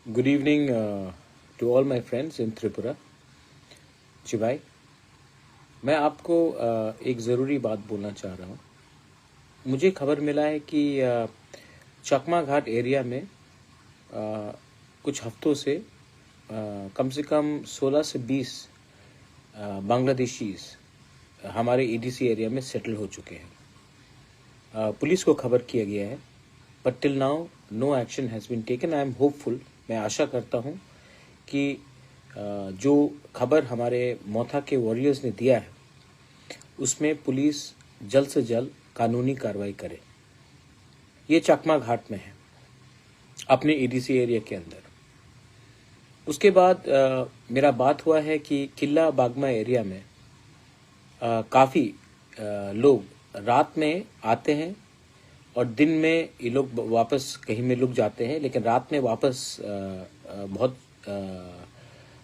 Good evening to all my friends in Tripura. चिवाई, मैं आपको एक ज़रूरी बात बोलना चाह रहा हूँ। मुझे खबर मिला है कि चकमा घाट एरिया में कुछ हफ्तों से कम से कम 16 से 20 बांग्लादेशीज हमारे ईडीसी एरिया में सेटल हो चुके हैं। पुलिस को खबर किया गया है, but till now no action has been taken. I'm hopeful, मैं आशा करता हूँ कि जो खबर हमारे मोथा के वॉरियर्स ने दिया है उसमें पुलिस जल्द से जल्द कानूनी कार्रवाई करे। ये चकमा घाट में है, अपने ईडीसी एरिया के अंदर। उसके बाद मेरा बात हुआ है कि किला बागमा एरिया में काफ़ी लोग रात में आते हैं और दिन में ये लोग वापस कहीं में लुक जाते हैं, लेकिन रात में वापस बहुत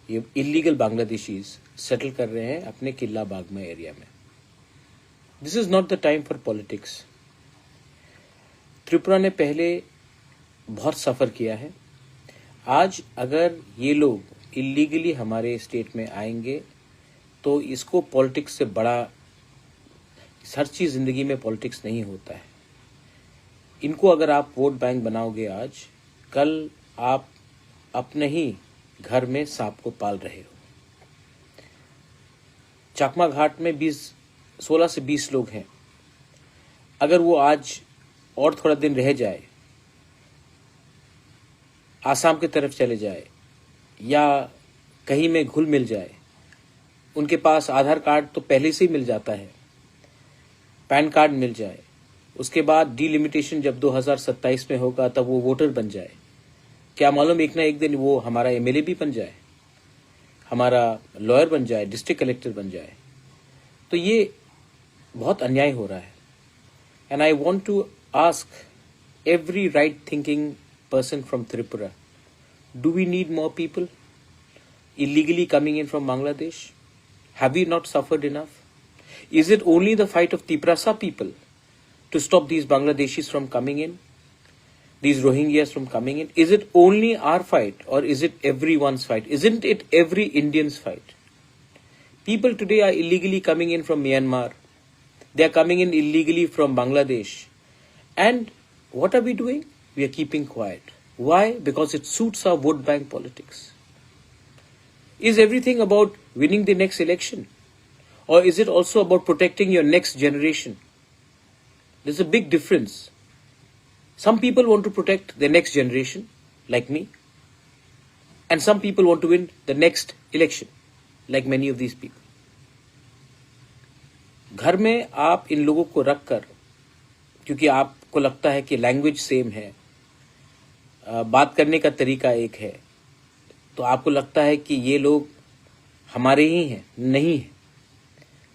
ये इलीगल बांग्लादेशीज सेटल कर रहे हैं अपने किला बागमा एरिया में। This is not the time for politics. Tripura ने पहले बहुत सफ़र किया है। आज अगर ये लोग इलीगली हमारे स्टेट में आएंगे तो इसको पॉलिटिक्स से बड़ा, हर चीज़ ज़िंदगी में पॉलिटिक्स नहीं होता है। इनको अगर आप वोट बैंक बनाओगे आज, कल आप अपने ही घर में सांप को पाल रहे हो। चकमा घाट में 16 से 20 लोग हैं। अगर वो आज और थोड़ा दिन रह जाए, आसाम की तरफ चले जाए या कहीं में घुल मिल जाए, उनके पास आधार कार्ड तो पहले से ही मिल जाता है, पैन कार्ड मिल जाए, उसके बाद डिलिमिटेशन जब 2027 में होगा तब वो वोटर बन जाए, क्या मालूम एक ना एक दिन वो हमारा एमएलए भी बन जाए, हमारा लॉयर बन जाए, डिस्ट्रिक्ट कलेक्टर बन जाए। तो ये बहुत अन्याय हो रहा है। And I want to ask every right thinking person from Tripura, do we need more people illegally coming in from Bangladesh? Have we not suffered enough? Is it only the fight of Tiprasa people to stop these Bangladeshis from coming in, these Rohingyas from coming in? Is it only our fight, or is it everyone's fight? Isn't it every Indian's fight? People today are illegally coming in from Myanmar. They are coming in illegally from Bangladesh. And what are we doing? We are keeping quiet. Why? Because it suits our vote bank politics. Is everything about winning the next election? Or is it also about protecting your next generation? There's a big difference. Some people want to protect their next generation, like me. And some people want to win the next election, like many of these people. घर में आप इन लोगों को रख कर, क्योंकि आपको लगता है कि लैंग्वेज सेम है, बात करने का तरीका एक है, तो आपको लगता है कि ये लोग हमारे ही हैं। नहीं है,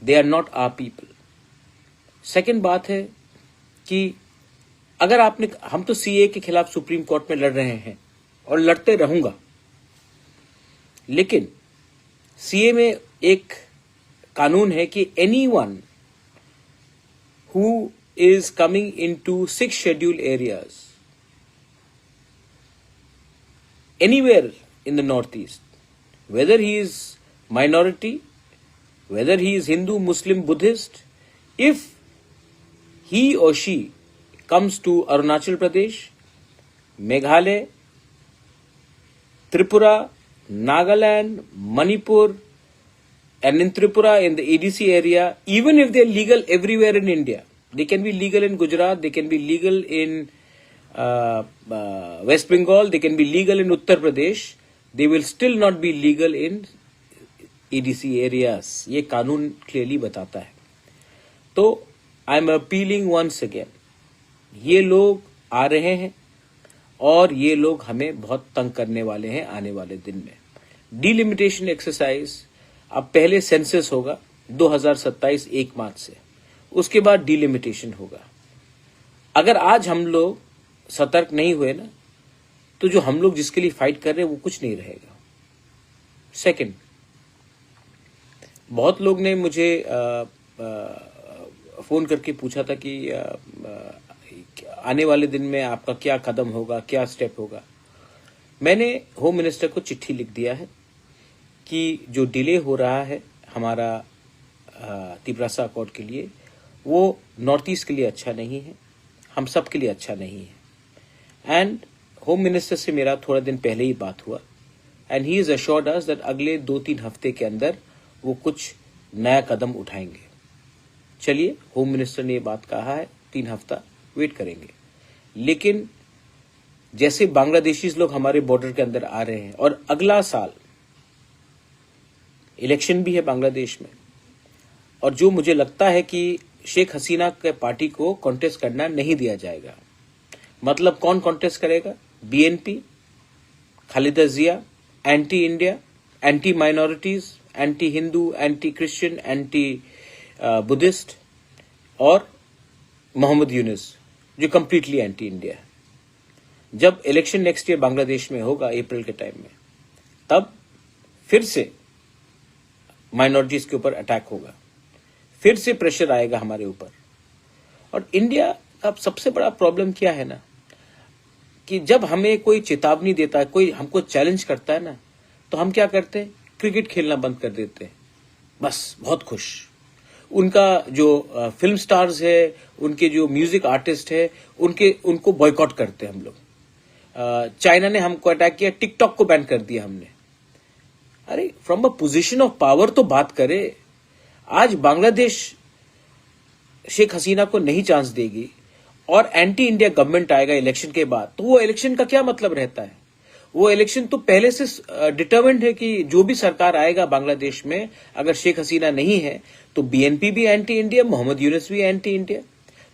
they are not our people. Second बात है कि अगर आपने, हम तो सीए के खिलाफ सुप्रीम कोर्ट में लड़ रहे हैं और लड़ते रहूंगा, लेकिन सीए में एक कानून है कि anyone who is coming into 6 schedule areas anywhere in the northeast, whether he is minority, whether he is Hindu, Muslim, Buddhist, if he or she comes to Arunachal Pradesh, Meghalaya, Tripura, Nagaland, Manipur, and in Tripura, in the ADC area, even if they are legal everywhere in India, they can be legal in Gujarat, they can be legal in West Bengal, they can be legal in Uttar Pradesh, they will still not be legal in EDC areas. ये कानून clearly बताता है। तो I'm appealing once again, ये लोग आ रहे हैं और ये लोग हमें बहुत तंग करने वाले हैं आने वाले दिन में। डिलिमिटेशन एक्सरसाइज, अब पहले सेंसस होगा 2027 1 मार्च से, उसके बाद डिलिमिटेशन होगा। अगर आज हम लोग सतर्क नहीं हुए ना, तो जो हम लोग जिसके लिए फाइट कर रहे हैं वो कुछ नहीं रहेगा। सेकंड, बहुत लोग ने मुझे फोन करके पूछा था कि आने वाले दिन में आपका क्या कदम होगा, क्या स्टेप होगा। मैंने होम मिनिस्टर को चिट्ठी लिख दिया है कि जो डिले हो रहा है हमारा तिपरासा अकॉर्ड के लिए, वो नॉर्थ ईस्ट के लिए अच्छा नहीं है, हम सब के लिए अच्छा नहीं है। एंड होम मिनिस्टर से मेरा थोड़ा दिन पहले ही बात हुआ and he is assured us that अगले 2-3 हफ्ते के अंदर वो कुछ नया कदम उठाएंगे। चलिए, होम मिनिस्टर ने ये बात कहा है, 3 हफ्ता वेट करेंगे। लेकिन जैसे बांग्लादेशी लोग हमारे बॉर्डर के अंदर आ रहे हैं और अगला साल इलेक्शन भी है बांग्लादेश में, और जो मुझे लगता है कि शेख हसीना के पार्टी को कॉन्टेस्ट करना नहीं दिया जाएगा। मतलब कौन कॉन्टेस्ट करेगा? BNP, Khaleda Zia, anti India, anti minorities, anti Hindu, anti Christian, anti Buddhist, और मोहम्मद यूनुस जो कंप्लीटली एंटी इंडिया है। जब इलेक्शन नेक्स्ट ईयर बांग्लादेश में होगा अप्रैल के टाइम में, तब फिर से माइनॉरिटीज के ऊपर अटैक होगा, फिर से प्रेशर आएगा हमारे ऊपर। और इंडिया का सबसे बड़ा प्रॉब्लम क्या है ना, कि जब हमें कोई चेतावनी देता है, कोई हमको चैलेंज करता है ना, तो हम क्या करते हैं? क्रिकेट खेलना बंद कर देते हैं, बस बहुत खुश। उनका जो फिल्म स्टार्स है, उनके जो म्यूजिक आर्टिस्ट है, उनको बॉयकॉट करते हैं हम लोग। चाइना ने हमको अटैक किया, टिकटॉक को बैन कर दिया हमने। अरे, from a position of power तो बात करे। आज बांग्लादेश शेख हसीना को नहीं चांस देगी और एंटी इंडिया गवर्नमेंट आएगा इलेक्शन के बाद, तो वो इलेक्शन का क्या मतलब रहता है? वो इलेक्शन तो पहले से डिटरमिन्ड है कि जो भी सरकार आएगा बांग्लादेश में, अगर शेख हसीना नहीं है तो बीएनपी भी एंटी इंडिया, मोहम्मद यूनुस भी एंटी इंडिया।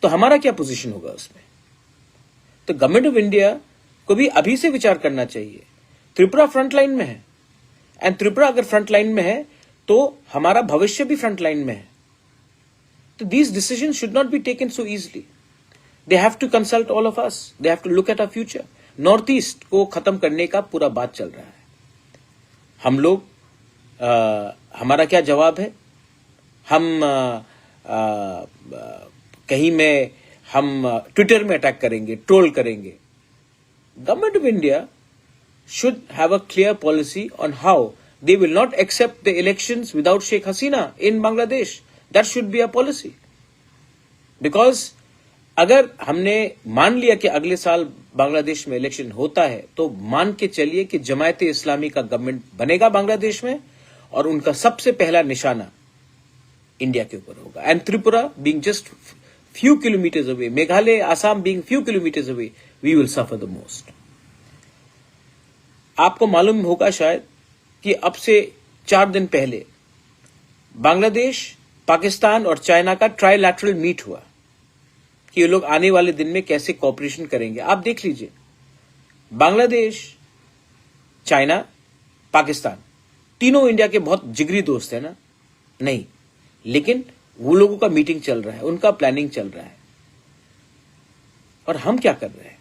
तो हमारा क्या पोजीशन होगा उसमें? तो गवर्नमेंट ऑफ इंडिया को भी अभी से विचार करना चाहिए। त्रिपुरा फ्रंटलाइन में है, एंड त्रिपुरा अगर फ्रंटलाइन में है तो हमारा भविष्य भी फ्रंटलाइन में है। तो these decisions should not be taken so easily. They have to consult all of us, they have to look at our future. North East को खत्म करने का पूरा बात चल रहा है। हम लोग हमारा क्या जवाब है? हम कहीं में हम ट्विटर में अटैक करेंगे, ट्रोल करेंगे। Government of India should have a clear policy on how they will not accept the elections without Sheikh Hasina in Bangladesh. That should be a policy. Because अगर हमने मान लिया कि अगले साल बांग्लादेश में इलेक्शन होता है, तो मान के चलिए कि जमायत इस्लामी का गवर्नमेंट बनेगा बांग्लादेश में, और उनका सबसे पहला निशाना इंडिया के ऊपर होगा। And Tripura being just few kilometers away, Meghalaya, Assam being few kilometers away, we will suffer the most. आपको मालूम होगा शायद कि अब से 4 दिन पहले बांग्लादेश, पाकिस्तान और चाइना का ट्राइलैटरल मीट हुआ कि ये लोग आने वाले दिन में कैसे कोऑपरेशन करेंगे। आप देख लीजिए, बांग्लादेश, चाइना, पाकिस्तान तीनों इंडिया के बहुत जिगरी दोस्त है ना? नहीं, लेकिन वो लोगों का मीटिंग चल रहा है, उनका प्लानिंग चल रहा है, और हम क्या कर रहे हैं?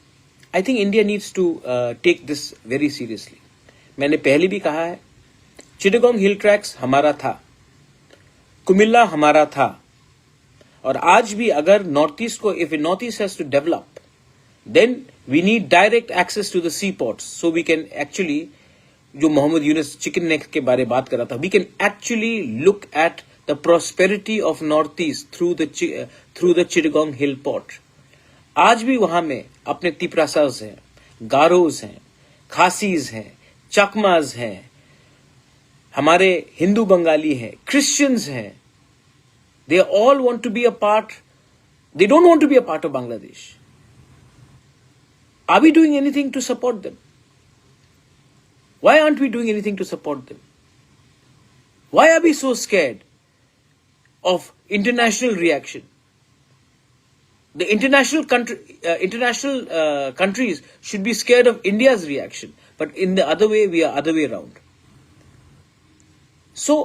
I think India needs to take this very seriously. मैंने पहले भी कहा है, चिटागोंग हिल ट्रैक्स हमारा था, कुमिल्ला हमारा था, और आज भी अगर नॉर्थ ईस्ट को, if North East has to develop, then we need direct access to the sea ports, so we can actually, जो मोहम्मद यूनुस चिकन नेक के बारे बात कर रहा था, we can actually look at the prosperity of North East through the Chittagong hill port. आज भी वहां में अपने तिपरासाज हैं, गारोज हैं, खासीज हैं, चकमाज हैं, हमारे हिंदू बंगाली हैं, क्रिश्चियंस हैं। They all want to be a part, they don't want to be a part of Bangladesh. Are we doing anything to support them? Why aren't we doing anything to support them? Why are we so scared of international reaction? The international countries should be scared of India's reaction, but in the other way, we are other way around. So,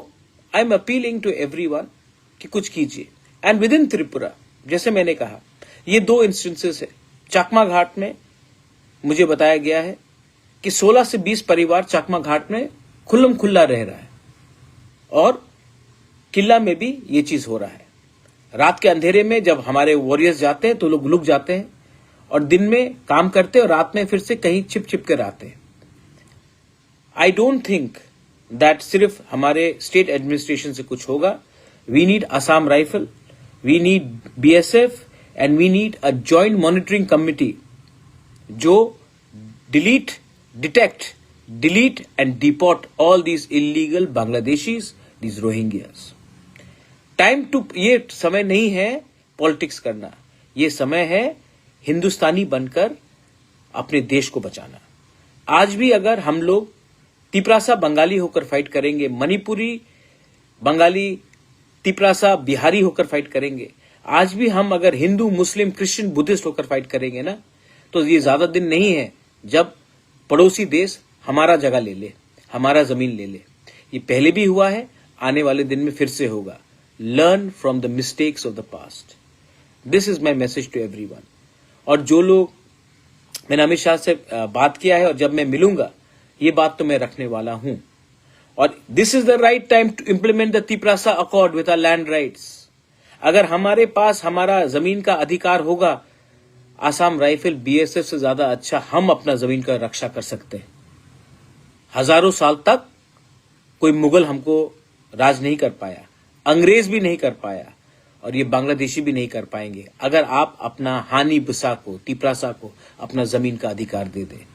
I'm appealing to everyone कि कुछ कीजिए। And within Tripura, जैसे मैंने कहा, ये 2 instances है। चकमा घाट में मुझे बताया गया है कि 16 से 20 परिवार चकमा घाट में खुल्लम खुल्ला रह रहा है, और किला में भी ये चीज हो रहा है। रात के अंधेरे में जब हमारे वॉरियर्स जाते हैं तो लोग लुक जाते हैं, और दिन में काम करते हैं और रात में फिर से कहीं छिप छिप कर आते हैं। आई डोंट थिंक दैट सिर्फ हमारे स्टेट एडमिनिस्ट्रेशन से कुछ होगा. We need Assam rifle, we need BSF and we need a joint monitoring committee जो detect, delete and deport all these illegal Bangladeshis, these Rohingyas. ये समय नहीं है पॉलिटिक्स करना, ये समय है हिंदुस्तानी बनकर अपने देश को बचाना. आज भी अगर हम लोग तिपरासा बंगाली होकर फाइट करेंगे, मणिपुरी बंगाली तिपरासा बिहारी होकर फाइट करेंगे, आज भी हम अगर हिंदू मुस्लिम क्रिश्चियन बुद्धिस्ट होकर फाइट करेंगे ना, तो ये ज्यादा दिन नहीं है जब पड़ोसी देश हमारा जगह ले ले, हमारा जमीन ले ले. ये पहले भी हुआ है, आने वाले दिन में फिर से होगा. Learn from the mistakes of the past. This is my message to everyone. और जो लोग, मैंने अमित शाह से बात किया है और जब मैं मिलूंगा ये बात तो मैं रखने वाला हूं. और this is the right time to implement the Tiprasa accord with our land rights. अगर हमारे पास हमारा जमीन का अधिकार होगा, आसाम राइफल BSF से ज्यादा अच्छा हम अपना जमीन का रक्षा कर सकते हैं. हजारों साल तक कोई मुगल हमको राज नहीं कर पाया, अंग्रेज भी नहीं कर पाया, और ये बांग्लादेशी भी नहीं कर पाएंगे अगर आप अपना हानी बिसा को, तिपरासा को अपना जमीन का अधिकार दे दें.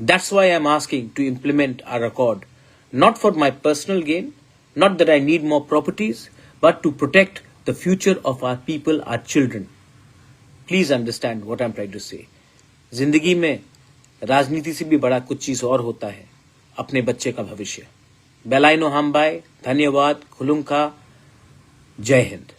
That's why I'm asking to implement our accord, not for my personal gain, not that I need more properties, but to protect the future of our people, our children. Please understand what I'm trying to say. जिंदगी में राजनीति से भी बड़ा कुछ चीज और होता है, अपने बच्चे का भविष्य. बेलाइनो हमबाई, धन्यवाद, खुलुंखा, जय हिंद.